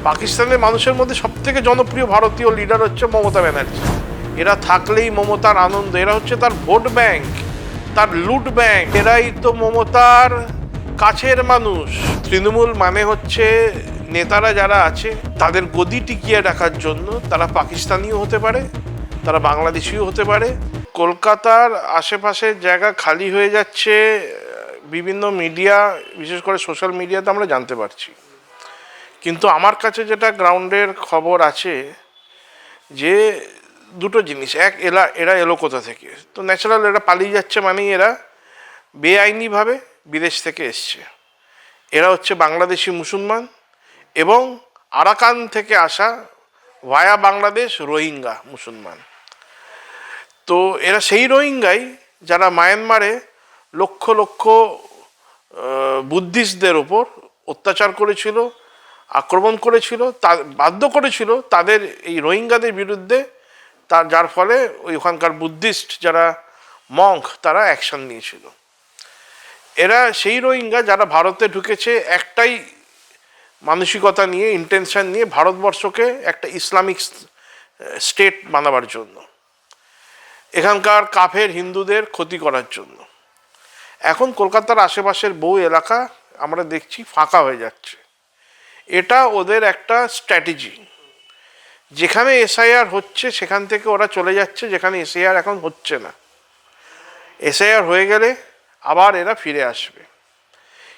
পাকিস্তানের মানুষের মধ্যে সবথেকে জনপ্রিয় ভারতীয় লিডার হচ্ছে মমতা ব্যানার্জি। এরা থাকলেই মমতার আনন্দ, এরা হচ্ছে তার ভোট ব্যাংক, তার লুট ব্যাংক। এরাই তো মমতার কাছের মানুষ। তৃণমূল মানে হচ্ছে নেতারা যারা আছে তাদের গদি টিকিয়ে রাখার জন্য তারা পাকিস্তানিও হতে পারে, তারা বাংলাদেশিও হতে পারে। কলকাতার আশেপাশের জায়গা খালি হয়ে যাচ্ছে, বিভিন্ন মিডিয়া, বিশেষ করে সোশ্যাল মিডিয়াতে আমরা জানতে পারছি। কিন্তু আমার কাছে যেটা গ্রাউন্ডের খবর আছে যে দুটো জিনিস, এক এরা এলো কোথা থেকে, তো ন্যাচারাল এরা পালিয়ে যাচ্ছে মানেই এরা বেআইনিভাবে বিদেশ থেকে এসছে। এরা হচ্ছে বাংলাদেশি মুসলমান এবং আরাকান থেকে আসা ভায়া বাংলাদেশ রোহিঙ্গা মুসলমান। তো এরা সেই রোহিঙ্গাই যারা মায়ানমারে লক্ষ লক্ষ বুদ্ধিস্টদের ওপর অত্যাচার করেছিল, আক্রমণ করেছিল, বাধ্য করেছিল তাদের এই রোহিঙ্গাদের বিরুদ্ধে, যার ফলে ওখানকার বুদ্ধিস্ট যারা মঙ্ক তারা অ্যাকশন নিয়েছিল। এরা সেই রোহিঙ্গা যারা ভারতে ঢুকেছে একটাই মানসিকতা নিয়ে, ইন্টেনশন নিয়ে, ভারতবর্ষকে একটা ইসলামিক স্টেট বানাবার জন্য, এখানকার কাফের হিন্দুদের ক্ষতি করার জন্য। এখন কলকাতার আশেপাশের বহু এলাকা আমরা দেখছি ফাঁকা হয়ে যাচ্ছে। এটা ওদের একটা স্ট্র্যাটেজি। যেখানে এসআইআর হচ্ছে সেখান থেকে ওরা চলে যাচ্ছে, যেখানে এসআইআর এখন হচ্ছে না। এসআইআর হয়ে গেলে আবার এরা ফিরে আসবে।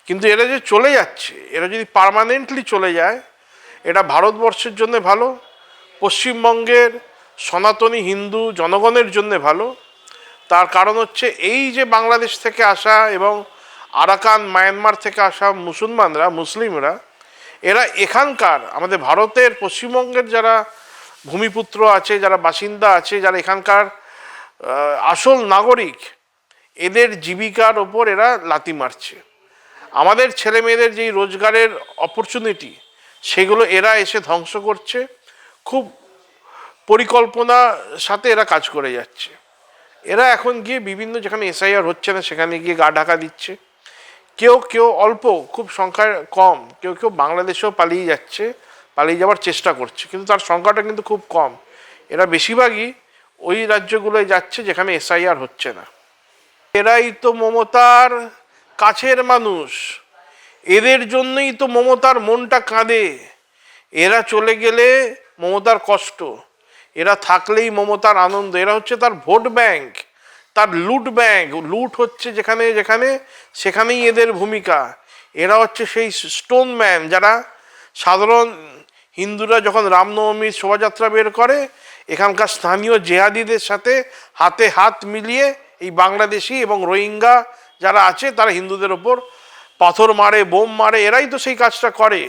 কিন্তু এরা যে চলে যাচ্ছে, এরা যদি পার্মানেন্টলি চলে যায়, এটা ভারতবর্ষের জন্য ভালো, পশ্চিমবঙ্গের সনাতনী হিন্দু জনগণের জন্য ভালো। তার কারণ হচ্ছে এই যে বাংলাদেশ থেকে আসা এবং আরাকান মায়ানমার থেকে আসা মুসলিমরা, এরা এখানকার আমাদের ভারতের পশ্চিমবঙ্গের যারা ভূমিপুত্র আছে, যারা বাসিন্দা আছে, যারা এখানকার আসল নাগরিক, এদের জীবিকার ওপর এরা লাথি মারছে। আমাদের ছেলে মেয়েদের যেই রোজগারের অপরচুনিটি, সেগুলো এরা এসে ধ্বংস করছে। খুব পরিকল্পনার সাথে এরা কাজ করে যাচ্ছে। এরা এখন গিয়ে বিভিন্ন, যেখানে এসআইআর হচ্ছে না সেখানে গিয়ে গা ঢাকা দিচ্ছে। কেউ কেউ অল্প, খুব সংখ্যায় কম, কেউ কেউ বাংলাদেশেও পালিয়ে যাচ্ছে, পালিয়ে যাওয়ার চেষ্টা করছে, কিন্তু তার সংখ্যাটা কিন্তু খুব কম। এরা বেশিরভাগই ওই রাজ্যগুলোয় যাচ্ছে যেখানে এসআইআর হচ্ছে না। এরাই তো মমতার কাছের মানুষ, এদের জন্যই তো মমতার মনটা কাঁদে। এরা চলে গেলে মমতার কষ্ট, এরা থাকলেই মমতার আনন্দ। এরা হচ্ছে তার ভোট ব্যাংক, তার লুট ব্যাংক। লুট হচ্ছে যেখানে যেখানে, সেখানেই এদের ভূমিকা। এরা হচ্ছে সেই স্টোন ম্যান, যারা সাধারণ হিন্দুরা যখন রামনবমীর শোভাযাত্রা বের করে, এখানকার স্থানীয় জেহাদিদের সাথে হাতে হাত মিলিয়ে এই বাংলাদেশি এবং রোহিঙ্গা যারা আছে তারা হিন্দুদের ওপর পাথর মারে, বোম মারে। এরাই তো সেই কাজটা করে।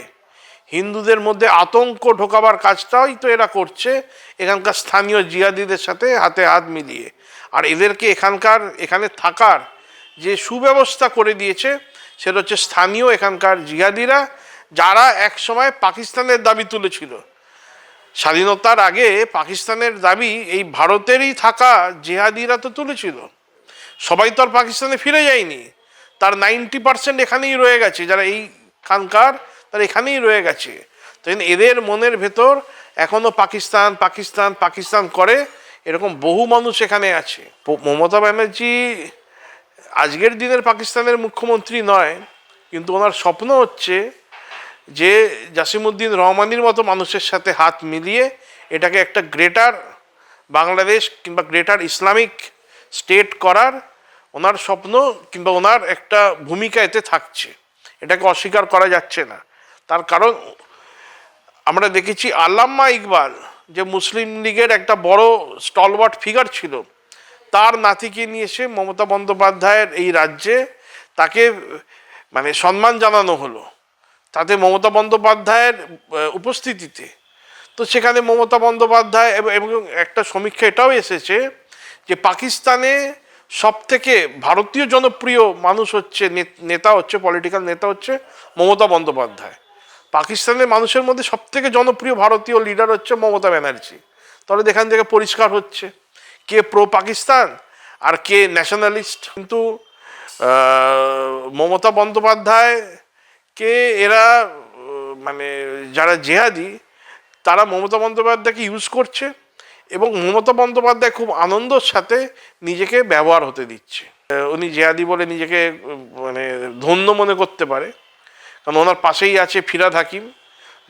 হিন্দুদের মধ্যে আতঙ্ক ঢোকাবার কাজটাই তো এরা করছে এখানকার স্থানীয় জিহাদিদের সাথে হাতে হাত মিলিয়ে। আর এদেরকে এখানে থাকার যে সুব্যবস্থা করে দিয়েছে সেটা হচ্ছে স্থানীয় এখানকার জিহাদিরা, যারা এক সময় পাকিস্তানের দাবি তুলেছিল। স্বাধীনতার আগে পাকিস্তানের দাবি এই ভারতেরই থাকা জিহাদিরা তো তুলেছিল। সবাই তো আর পাকিস্তানে ফিরে যায়নি, তার 90% এখানেই রয়ে গেছে। যারা এইখানকার তারা এখানেই রয়ে গেছে। তো এদের মনের ভেতর এখনো পাকিস্তান পাকিস্তান পাকিস্তান করে এরকম বহু মানুষ এখানে আছে। মমতা ব্যানার্জি আজকের দিনের পাকিস্তানের মুখ্যমন্ত্রী নয়, কিন্তু ওনার স্বপ্ন হচ্ছে যে জাসিমউদ্দিন রহমানির মতো মানুষের সাথে হাত মিলিয়ে এটাকে একটা গ্রেটার বাংলাদেশ কিংবা গ্রেটার ইসলামিক স্টেট করার ওনার স্বপ্ন, কিংবা ওনার একটা ভূমিকা এতে থাকছে। এটাকে অস্বীকার করা যাচ্ছে না। তার কারণ আমরা দেখেছি আল্লামা ইকবাল, যে মুসলিম লীগের একটা বড় স্টলওয়ার্ট ফিগার ছিল, তার নাতিকে নিয়ে এসে মমতা বন্দ্যোপাধ্যায়ের এই রাজ্যে তাকে সম্মান জানানো হলো, তাতে মমতা বন্দ্যোপাধ্যায়ের উপস্থিতিতে। তো সেখানে মমতা বন্দ্যোপাধ্যায় এবং একটা সমীক্ষা এটাও এসেছে যে পাকিস্তানে সবথেকে ভারতীয় জনপ্রিয় মানুষ হচ্ছে, নেতা হচ্ছে, পলিটিক্যাল নেতা হচ্ছে মমতা বন্দ্যোপাধ্যায়। পাকিস্তানের মানুষের মধ্যে সবথেকে জনপ্রিয় ভারতীয় লিডার হচ্ছে মমতা ব্যানার্জি। তাহলে এখান থেকে পরিষ্কার হচ্ছে কে প্রো পাকিস্তান আর কে ন্যাশনালিস্ট। কিন্তু মমতা বন্দ্যোপাধ্যায়কে এরা মানে যারা জেহাদি তারা মমতা বন্দ্যোপাধ্যায়কে ইউজ করছে এবং মমতা বন্দ্যোপাধ্যায় খুব আনন্দের সাথে নিজেকে ব্যবহার হতে দিচ্ছে। উনি জেহাদি বলে নিজেকে মানে ধন্য মনে করতে পারে, কারণ ওনার পাশেই আছে ফিরহাদ হাকিম,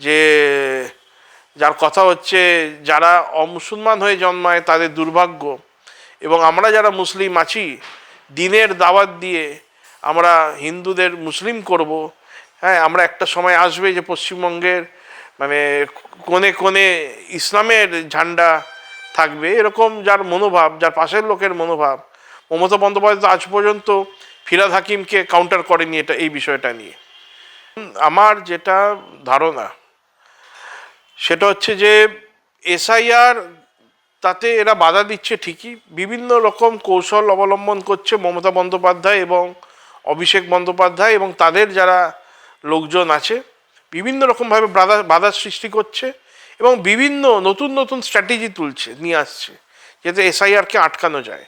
যে যার কথা হচ্ছে যারা অমুসলমান হয়ে জন্মায় তাদের দুর্ভাগ্য, এবং আমরা যারা মুসলিম আছি দিনের দাওয়াত দিয়ে আমরা হিন্দুদের মুসলিম করব। হ্যাঁ, আমরা একটা সময় আসবে যে পশ্চিমবঙ্গের মানে কোণে কোণে ইসলামের ঝান্ডা থাকবে, এরকম যার মনোভাব, যার পাশের লোকের মনোভাব, মমতা বন্দ্যোপাধ্যায় আজ পর্যন্ত ফিরহাদ হাকিমকে কাউন্টার করেনি এই বিষয়টা নিয়ে। আমার যেটা ধারণা সেটা হচ্ছে যে এসআইআর তাতে এরা বাধা দিচ্ছে ঠিকই, বিভিন্ন রকম কৌশল অবলম্বন করছে মমতা বন্দ্যোপাধ্যায় এবং অভিষেক বন্দ্যোপাধ্যায় এবং তাদের যারা লোকজন আছে, বিভিন্ন রকমভাবে বাধার সৃষ্টি করছে এবং বিভিন্ন নতুন নতুন স্ট্র্যাটেজি নিয়ে আসছে যাতে এসআইআরকে আটকানো যায়।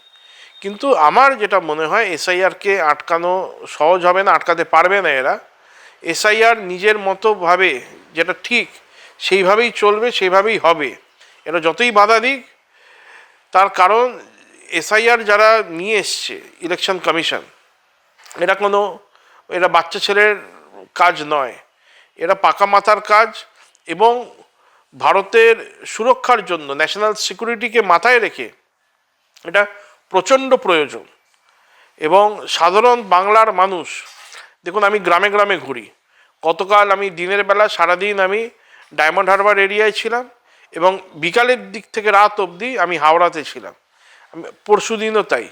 কিন্তু আমার যেটা মনে হয় এসআইআরকে আটকানো সহজ হবে না, আটকাতে পারবে না এরা। এসআইআর নিজের মতোভাবে যেটা ঠিক সেইভাবেই চলবে, সেইভাবেই হবে। এরা যতই বাধা দিক, তার কারণ এসআইআর যারা নিয়ে এসছে ইলেকশন কমিশন, এরা বাচ্চা ছেলের কাজ নয়, এরা পাকা মাথার কাজ এবং ভারতের সুরক্ষার জন্য ন্যাশনাল সিকিউরিটিকে মাথায় রেখে এটা প্রচণ্ড প্রয়োজন। এবং সাধারণ বাংলার মানুষ, দেখুন আমি গ্রামে গ্রামে ঘুরি, গতকাল আমি দিনের বেলা সারাদিন আমি ডায়মন্ড হারবার এরিয়ায় ছিলাম এবং বিকালের দিক থেকে রাত অবধি আমি হাওড়াতে ছিলাম, আমি পরশু দিনও তাই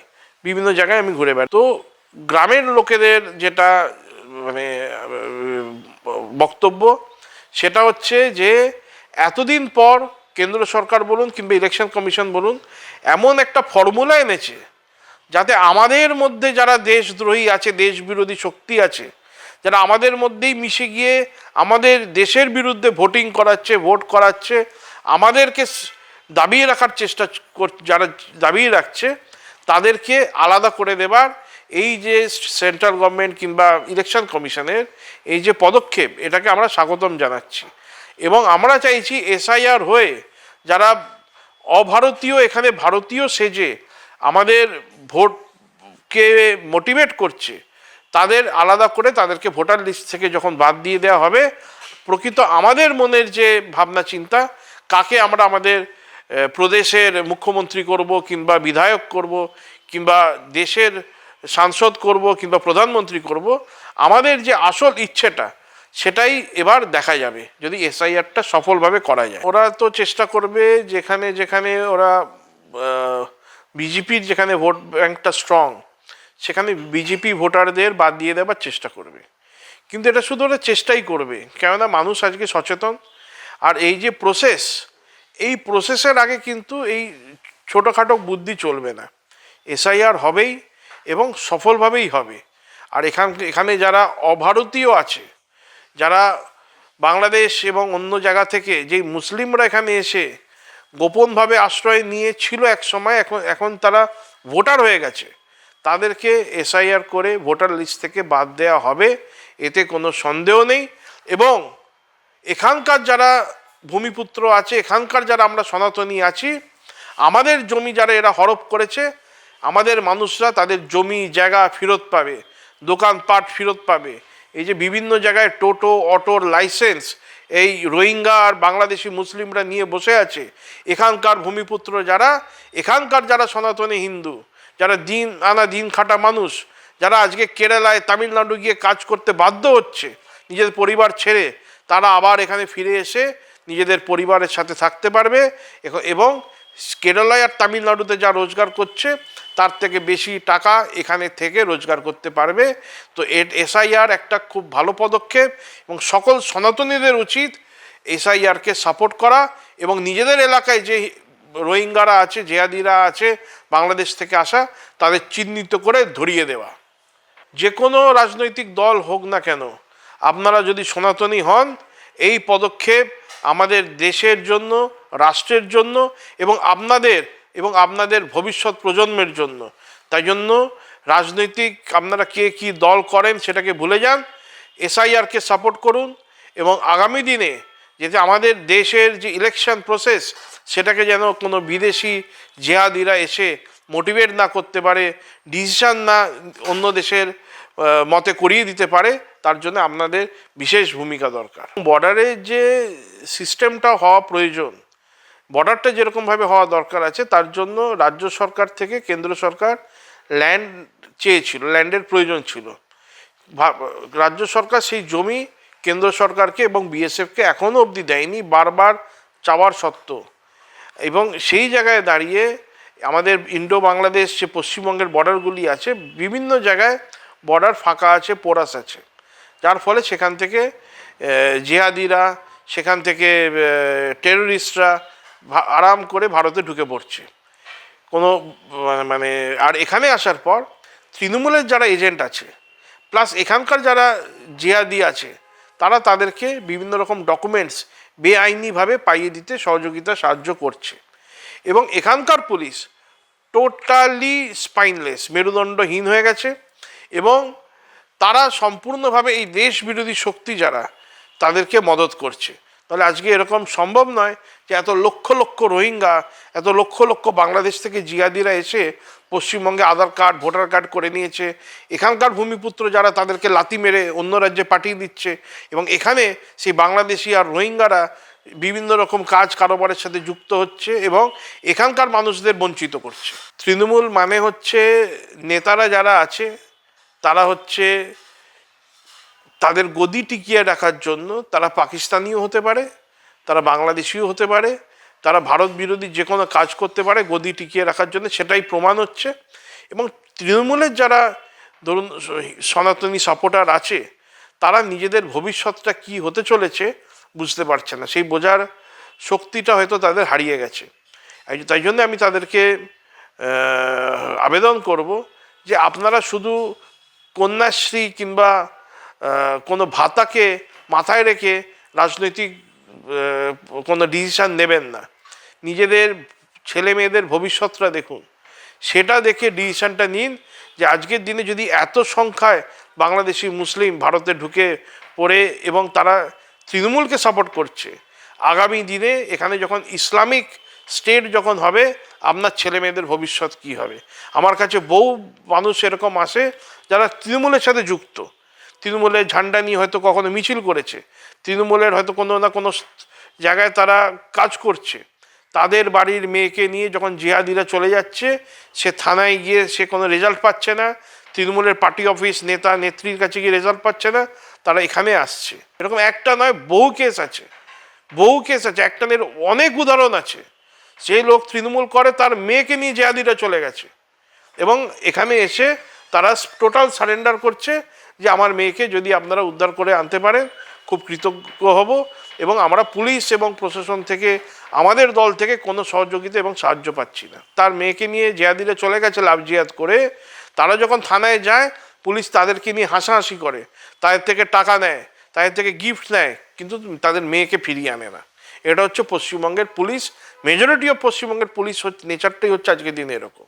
বিভিন্ন জায়গায় আমি ঘুরে বেড়াই। তো গ্রামের লোকেদের যেটা মানে বক্তব্য সেটা হচ্ছে যে এতদিন পর কেন্দ্র সরকার বলুন কিংবা ইলেকশন কমিশন বলুন এমন একটা ফর্মুলা এনেছে যাতে আমাদের মধ্যে যারা দেশদ্রোহী আছে, দেশ বিরোধী শক্তি আছে, যারা আমাদের মধ্যেই মিশে গিয়ে আমাদের দেশের বিরুদ্ধে ভোট করাচ্ছে, আমাদেরকে দাবিয়ে রাখার চেষ্টা যারা দাবিয়ে রাখছে তাদেরকে আলাদা করে দেবার এই যে সেন্ট্রাল গভর্নমেন্ট কিংবা ইলেকশন কমিশনের এই যে পদক্ষেপ, এটাকে আমরা স্বাগতম জানাচ্ছি। এবং আমরা চাইছি এসআইআর হয়ে যারা অভারতীয় এখানে ভারতীয় সেজে আমাদের ভোটকে মোটিভেট করছে তাদের আলাদা করে তাদেরকে ভোটার লিস্ট থেকে যখন বাদ দিয়ে দেওয়া হবে, প্রকৃত আমাদের মনের যে ভাবনা চিন্তা, কাকে আমরা আমাদের প্রদেশের মুখ্যমন্ত্রী করব কিংবা বিধায়ক করব কিংবা দেশের সাংসদ করব কিংবা প্রধানমন্ত্রী করব, আমাদের যে আসল ইচ্ছেটা সেটাই এবার দেখা যাবে যদি এসআইআরটা সফলভাবে করা যায়। ওরা তো চেষ্টা করবে যেখানে যেখানে ওরা বিজেপির যেখানে ভোট ব্যাঙ্কটা স্ট্রং সেখানে বিজেপি ভোটারদের বাদ দিয়ে দেওয়ার চেষ্টা করবে, কিন্তু এটা শুধু ওরা চেষ্টাই করবে, কেননা মানুষ আজকে সচেতন। আর এই যে প্রসেস, এই প্রসেসের আগে কিন্তু এই ছোটোখাটো বুদ্ধি চলবে না, এসআইআর হবেই এবং সফলভাবেই হবে। আর এখানে যারা অভারতীয় আছে, যারা বাংলাদেশ এবং অন্য জায়গা থেকে যেই মুসলিমরা এখানে এসে গোপনভাবে আশ্রয় নিয়েছিল এক সময়, এখন তারা ভোটার হয়ে গেছে, তাদেরকে এসআইআর করে ভোটার লিস্ট থেকে বাদ দেওয়া হবে, এতে কোনো সন্দেহ নেই। এবং এখানকার যারা ভূমিপুত্র আছে, এখানকার যারা আমরা সনাতনী আছি, আমাদের জমি যারা এরা হড়প করেছে, আমাদের মানুষরা তাদের জমি জায়গা ফেরত পাবে, দোকানপাট ফেরত পাবে। এই যে বিভিন্ন জায়গায় টোটো অটোর লাইসেন্স এই রোহিঙ্গা আর বাংলাদেশি মুসলিমরা নিয়ে বসে আছে, এখানকার ভূমিপুত্র যারা, এখানকার যারা সনাতনী হিন্দু, যারা দিন আনা দিন খাটা মানুষ, যারা আজকে কেরালায় তামিলনাড়ু গিয়ে কাজ করতে বাধ্য হচ্ছে নিজেদের পরিবার ছেড়ে, তারা আবার এখানে ফিরে এসে নিজেদের পরিবারের সাথে থাকতে পারবে এবং কেরালায় আর তামিলনাড়ুতে যা রোজগার করছে তার থেকে বেশি টাকা এখানে থেকে রোজগার করতে পারবে। তো এসআইআর একটা খুব ভালো পদক্ষেপ এবং সকল সনাতনীদের উচিত এসআইআরকে সাপোর্ট করা এবং নিজেদের এলাকায় যে রোহিঙ্গারা আছে, জেহাদিরা আছে বাংলাদেশ থেকে আসা, তাদের চিহ্নিত করে ধরিয়ে দেওয়া। যে কোনো রাজনৈতিক দল হোক না কেন, আপনারা যদি সনাতনী হন, এই পদক্ষেপ আমাদের দেশের জন্য, রাষ্ট্রের জন্য এবং আপনাদের ভবিষ্যৎ প্রজন্মের জন্য। তাই জন্য রাজনৈতিক আপনারা কে কী দল করেন সেটাকে ভুলে যান, এসআইআরকে সাপোর্ট করুন এবং আগামী দিনে যাতে আমাদের দেশের যে ইলেকশন প্রসেস সেটাকে যেন কোনো বিদেশি জেহাদিরা এসে মোটিভেট না করতে পারে, ডিসিশন না অন্য দেশের মতে করিয়ে দিতে পারে, তার জন্য আপনাদের বিশেষ ভূমিকা দরকার। বর্ডারের যে সিস্টেমটা হওয়া প্রয়োজন, বর্ডারটা যেরকমভাবে হওয়া দরকার আছে, তার জন্য রাজ্য সরকার থেকে কেন্দ্র সরকার ল্যান্ড চেয়েছিল, ল্যান্ডের প্রয়োজন ছিল। রাজ্য সরকার সেই জমি কেন্দ্র সরকারকে এবং বিএসএফকে এখনও অবধি দেয়নি, বারবার চাওয়ার সত্ত্বেও। এবং সেই জায়গায় দাঁড়িয়ে আমাদের ইন্ডো বাংলাদেশ যে পশ্চিমবঙ্গের বর্ডারগুলি আছে, বিভিন্ন জায়গায় বর্ডার ফাঁকা আছে, পোরাস আছে, যার ফলে সেখান থেকে জিহাদিরা, সেখান থেকে টেররিস্টরা আরাম করে ভারতে ঢুকে পড়ছে। কোনো মানে আর এখানে আসার পর তৃণমূলের যারা এজেন্ট আছে, প্লাস এখানকার যারা জিহাদি আছে, তারা তাদেরকে বিভিন্ন রকম ডকুমেন্টস বেআইনিভাবে পাইয়ে দিতে সহযোগিতা সাহায্য করছে। এবং এখানকার পুলিশ টোটালি স্পাইনলেস, মেরুদণ্ডহীন হয়ে গেছে, এবং তারা সম্পূর্ণভাবে এই দেশ বিরোধী শক্তি যারা, তাদেরকে মদত করছে। তাহলে আজকে এরকম সম্ভব নয় যে এত লক্ষ লক্ষ রোহিঙ্গা, এত লক্ষ লক্ষ বাংলাদেশ থেকে জিহাদিরা এসে পশ্চিমবঙ্গে আধার কার্ড, ভোটার কার্ড করে নিয়েছে, এখানকার ভূমিপুত্র যারা তাদেরকে লাথি মেরে অন্য রাজ্যে পাঠিয়ে দিচ্ছে, এবং এখানে সেই বাংলাদেশি আর রোহিঙ্গারা বিভিন্ন রকম কাজ কারবারের সাথে যুক্ত হচ্ছে এবং এখানকার মানুষদের বঞ্চিত করছে। তৃণমূল মানে হচ্ছে, নেতারা যারা আছে তারা হচ্ছে তাদের গদি টিকিয়ে রাখার জন্য তারা পাকিস্তানিও হতে পারে, তারা বাংলাদেশিও হতে পারে, তারা ভারত বিরোধী যে কোনো কাজ করতে পারে গদি টিকিয়ে রাখার জন্য, সেটাই প্রমাণ হচ্ছে। এবং তৃণমূলের যারা ধরুন সনাতনী সাপোর্টার আছে, তারা নিজেদের ভবিষ্যৎটা কি হতে চলেছে বুঝতে পারছে না, সেই বোঝার শক্তিটা হয়তো তাদের হারিয়ে গেছে। তাই জন্য আমি তাদেরকে আবেদন করব যে আপনারা শুধু কন্যাশ্রী কিংবা কোনো ভাতাকে মাথায় রেখে রাজনৈতিক কোনো ডিসিশান নেবেন না, নিজেদের ছেলে মেয়েদের ভবিষ্যৎটা দেখুন, সেটা দেখে ডিসিশানটা নিন। যে আজকের দিনে যদি এত সংখ্যায় বাংলাদেশি মুসলিম ভারতে ঢুকে পড়ে এবং তারা তৃণমূলকে সাপোর্ট করছে, আগামী দিনে এখানে যখন ইসলামিক স্টেট যখন হবে, আপনার ছেলে মেয়েদের ভবিষ্যৎ কী হবে? আমার কাছে বহু মানুষ এরকম আসে যারা তৃণমূলের সাথে যুক্ত, তৃণমূলের ঝান্ডা নিয়ে হয়তো কখনো মিছিল করেছে, তৃণমূলের হয়তো কোনো না কোনো জায়গায় তারা কাজ করছে, তাদের বাড়ির মেয়েকে নিয়ে যখন জিহাদিরা চলে যাচ্ছে, সে থানায় গিয়ে সে কোনো রেজাল্ট পাচ্ছে না, তৃণমূলের পার্টি অফিস নেতা নেত্রীর কাছে গিয়ে রেজাল্ট পাচ্ছে না, তারা এখানে আসছে। এরকম একটা নয়, বহু কেস আছে, বহু কেস আছে, একটা নিয়ে অনেক উদাহরণ আছে। সেই লোক তৃণমূল করে, তার মেয়েকে নিয়ে জিহাদিরা চলে গেছে এবং এখানে এসে তারা টোটাল সারেন্ডার করছে যে আমার মেয়েকে যদি আপনারা উদ্ধার করে আনতে পারেন খুব কৃতজ্ঞ হব। এবং আমরা পুলিশ এবং প্রশাসন থেকে, আমাদের দল থেকে কোনো সহযোগিতা এবং সাহায্য পাচ্ছি না। তার মেয়েকে নিয়ে জিহাদিরা চলে গেছে লাভ জিহাদ করে, তারা যখন থানায় যায় পুলিশ তাদেরকে নিয়ে হাসাহাসি করে, তাদের থেকে টাকা নেয়, তাদের থেকে গিফট নেয়, কিন্তু তাদের মেয়েকে ফিরিয়ে আনে না। এটা হচ্ছে পশ্চিমবঙ্গের পুলিশ, মেজরিটি অফ পশ্চিমবঙ্গের পুলিশ নেচারটাই হচ্ছে আজকের দিনে এরকম।